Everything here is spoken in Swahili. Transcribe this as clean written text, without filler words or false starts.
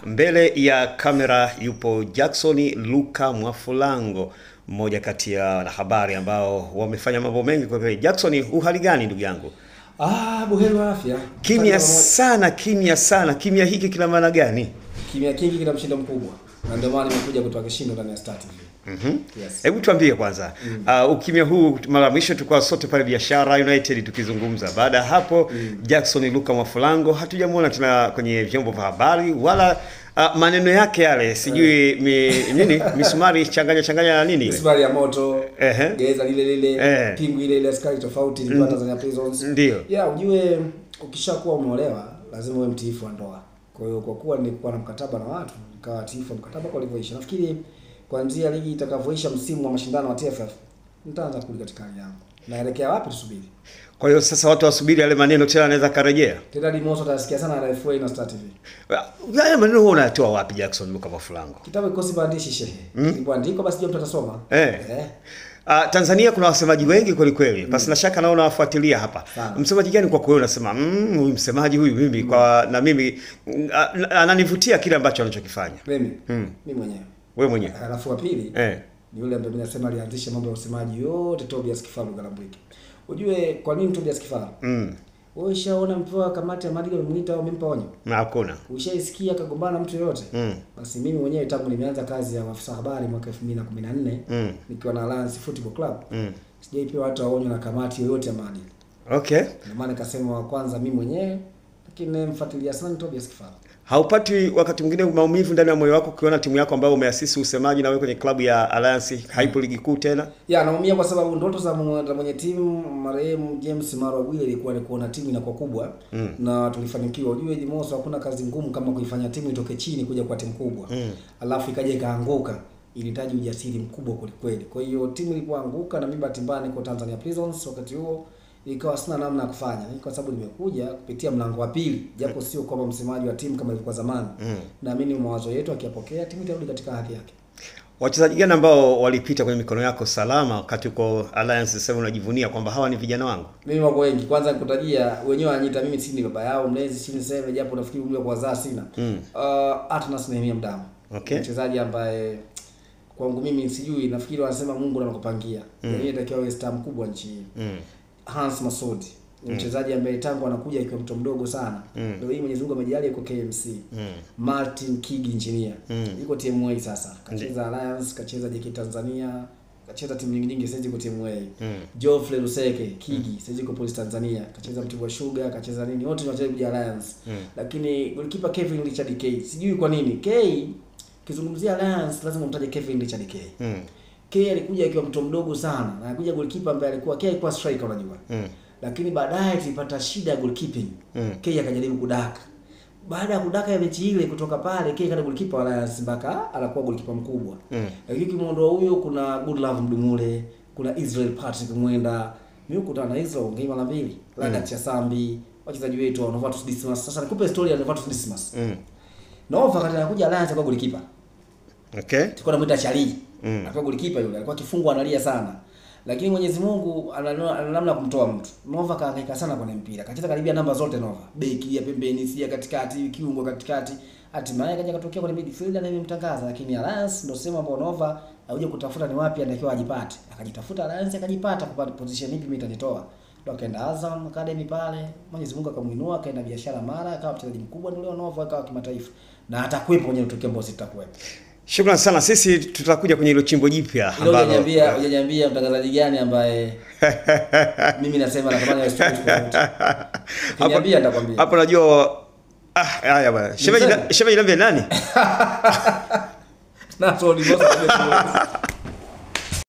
Mbele ya kamera yupo Jackson Luka Mwafulango, mmoja kati ya wanahabari ambao wamefanya mambo mengi kwa kweli. Jackson, uhali gani ndugu yangu? Buheri wa afya. Kimya sana. Kimya hiki kila maana gani? Kimya kingi kina mshindo mkubwa. Na ndio maana nimekuja kutoa kishindo ndani ya Star TV. Yes. Hebu tuambie kwanza, ukimya huu mara mwisho tulikuwa sote pale Biashara United tukizungumza. Baada ya hapo Jackson Luka Mwafulango hatujamuona tena kwenye vyombo vya habari wala maneno yake yale sijui misumari changanya na nini ile? Misumari ya moto, geza lile pingu ile askari tofauti ilikuwa Tanzania Prisons. Ndio. Ujue ukishakuwa umeolewa lazima uwe mtiifu wa ndoa. Kwa hiyo kwa kuwa nilikuwa na mkataba na watu, nikawa tiifu mkataba kwa ulivyoisha. Nafikiri kuanzia ligi itakavyoisha msimu wa mashindano wa TFF nitaanza kurudi katika hali yangu. Naelekea wapi tusubiri. Kwa hiyo sasa watu wasubiri yale maneno tena anaweza karejea. Tena Dimoso atasikia sana na FA na Star TV. Yale maneno huwa unatoa wapi Jackson Luka Mwafulango? Kitabu kikosi maandishi shehe. Kilipoandikwa basi mtu atasoma. Tanzania kuna wasemaji wengi kweli kweli. Basi na shaka naona wafuatilia hapa. Msemaji gani kwa kweli unasema huyu msemaji huyu mimi na mimi ananivutia kile ambacho anachokifanya. Mimi mwenyewe. Wewe mwenyewe. Alafu wa pili ni yule ambaye ninasema alianzisha mambo ya usemaji yote, Tobias Kifaru Galambwiki. Ujue kwa nini Tobias Kifaru? Wewe ushaona mtu wa kamati ya maadili wamemuita au wamempa onyo? Na hakuna. Ushaisikia kagombana mtu yote? Basi mimi mwenyewe tangu nimeanza kazi ya afisa habari mwaka 2014 nikiwa na Alliance Football Club. Sijaipewa hata onyo na kamati yoyote ya maadili. Okay. Ndio maana nikasema wa kwanza mimi mwenyewe, lakini mfuatilia sana Tobias Kifaru. Haupati wakati mwingine maumivu ndani ya moyo wako ukiona timu yako ambayo umeasisi usemaji na wewe kwenye klabu ya Alliance haipo ligi kuu tena? Naumia kwa sababu ndoto za mwenye timu marehemu James Marwagwile ilikuwa ni kuona timu inakuwa kubwa na tulifanikiwa. Ujue Dimoso hakuna kazi ngumu kama kuifanya timu itoke chini kuja kwa timu kubwa. Alafu ikaja ikaanguka. Ilihitaji ujasiri mkubwa kweli. Kwa hiyo timu ilipoanguka na mimi bahati mbaya niko Tanzania Prisons wakati huo ikawa sina namna ya kufanya. Kwa sababu nimekuja kupitia mlango wa pili, japo sio kama msemaji wa timu kama ilivyokuwa zamani. Naamini mawazo yetu akiyapokea timu itarudi katika hadhi yake. Wachezaji gani ambao walipita kwenye mikono yako salama wakati uko Alliance sasa unajivunia kwamba hawa ni vijana wangu? Mimi wako wengi. Kwanza nikutajia wenyewe wananiita mimi si ni baba yao mlezi si niseme japo nafikiri umri wa kuzaa sina. Atnas Nehemia Mdamu. Okay. Mchezaji ambaye kwangu mimi sijui nafikiri wanasema Mungu anakupangia. Yeye atakiwa awe star mkubwa nchi hii. Hans Masudi ni mchezaji ambaye tangu anakuja akiwa mtoto mdogo sana. Ndio hii Mwenyezi Mungu amejalia yuko KMC. Martin Kigi engineer. Yuko TMA sasa. Kacheza Alliance, kacheza JK Tanzania, kacheza timu nyingi sasa yuko TMA. Geoffrey Luseke Kigi sasa yuko Police Tanzania, kacheza Mtibwa Sugar, kacheza nini? Wote ni wachezaji wa Alliance. Lakini goalkeeper Kevin Richard K. Sijui kwa nini. K kizungumzia Alliance lazima umtaje Kevin Richard K. K alikuja akiwa mtoto mdogo sana. Na alikuja goalkeeper ambaye alikuwa striker unajua. Lakini baadaye tulipata shida ya goalkeeping. K akajaribu kudaka. Baada ya kudaka ya mechi ile kutoka pale K kana goalkeeper wala Simbaka anakuwa goalkeeper mkubwa. Lakini kimuondoa huyo kuna Good Love Mdumule, kuna Israel Patrick Mwenda. Mimi kukutana na hizo ngei mara mbili. Lada Chasambi, wachezaji wetu wa Novatus Dismas. Sasa nikupe story ya Novatus Dismas. Nova wakati anakuja Alliance kwa goalkeeper. Okay. Tulikuwa tunamuita Charlie. Alikuwa goalkeeper yule, alikuwa kifungwa analia sana. Lakini Mwenyezi Mungu ana namna kumtoa mtu. Nova kaangaika sana kwenye mpira. Kacheza karibia namba zote Nova. Beki ya pembeni, si ya katikati, kiungo katikati. Hatimaye kaja katokea kwenye midfield na imemtangaza, lakini Alliance ndio sema ambapo Nova hauje kutafuta ni wapi anatakiwa ajipate. Akajitafuta Alliance akajipata kwa position ipi mimi nitanitoa. Ndio akaenda Azam Academy pale. Mwenyezi Mungu akamuinua akaenda Biashara Mara akawa mchezaji mkubwa ndio leo Nova akawa kimataifa. Na atakuepo kwenye tukio ambalo sitakuepo. Shukrani sana. Sisi tutakuja kwenye hilo chimbo jipya ambalo hujaniambia mtangazaji gani ambaye mimi nasema natamani ya story tofauti. Hujaniambia nitakwambia. Hapo najua haya bwana. Shemeji niambie nani? Na sorry boss.